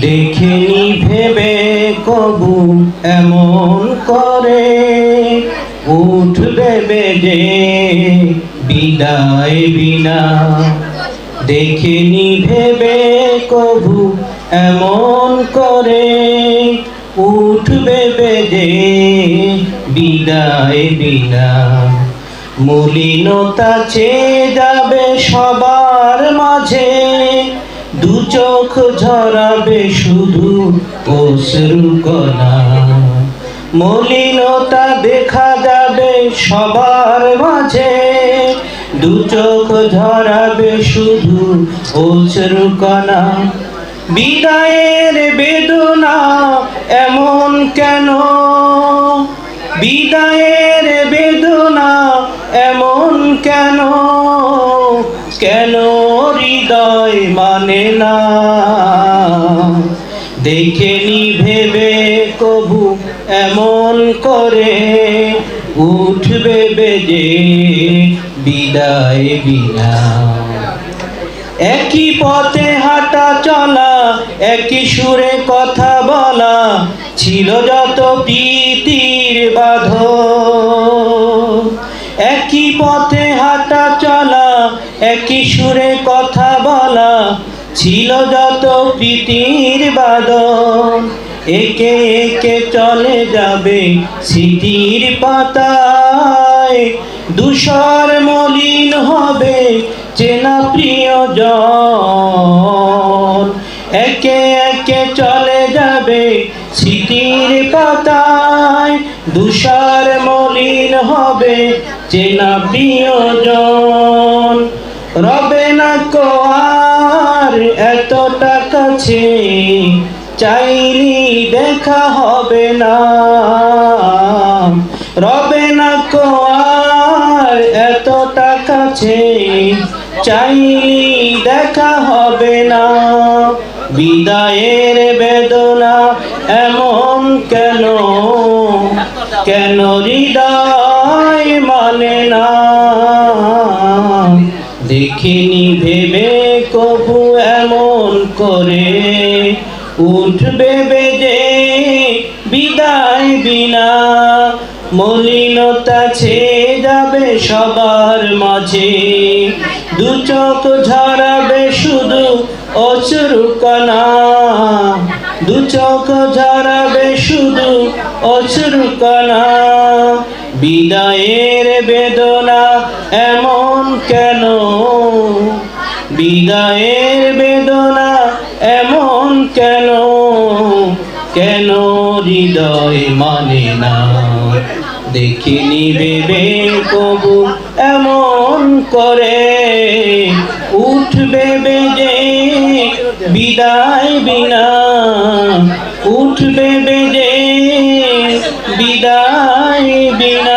দেখিনি ভেবে কবু এমন করে, উঠবে বেজে বিদায় বিনা। দেখিনি ভেবে কবু এমন করে, উঠবে বেজে বিদায় বিনা। মলিনতা চেয়ে যাবে সবার মাঝে, দু চোখ ঝরাবে শুধু অশ্রু কণা। মলিনতা দেখা যাবে সবার মাঝে, দু চোখ ঝরাবে শুধু অশ্রু কণা। বিদায়ের বেদনা এমন কেন, বিদায়ের বেদনা এমন কেন, কেন হৃদয় মানে না। দেখেনি ভেবে কবু এমন করে, উঠবে বেজে বিদায় বিনা। একই পথে হাঁটা চলা, একই সুরে কথা বলা, ছিল যত প্রীতির বাঁধন। একই পথে হাঁটা চলা, একই সুরে কথা বলা, ছিল যত প্রীতির বাঁধন। একে একে চলে যাবে স্মৃতির পাতায়, ধূসর মলিন হবে চেনা প্রিয়জন। একে একে চলে যাবে স্মৃতির পাতায়, ধূসর মলিন হবে চেনা প্রিয়জন। রবে না কো আর এতটা কাছে, চাইলি দেখা হবে না। রবে না কো আর এতটা কাছে, চাইলি দেখা হবে না। বিদায়ের বেদনা এমন কেন, কেন হৃদয় মানে না। দেখিনি ভেবে কবু এমন করে, উঠবে বেজে বিদায় বিনা। মলিনতা ছেয়ে যাবে সবার মাঝে, দু চোখ ঝরাবে শুধু অশ্রু কণা। দু চোখ ঝরাবে শুধু অশ্রু কণা। বিদায়ের বেদনা এমন কেন, বিদায়ের বেদনা এমন কেন, কেন হৃদয় মানে না। দেখিনি ভেবে কবু এমন করে, উঠবে বেজে বিদায় বিনা। উঠবে বেজে বিদায় বিনা।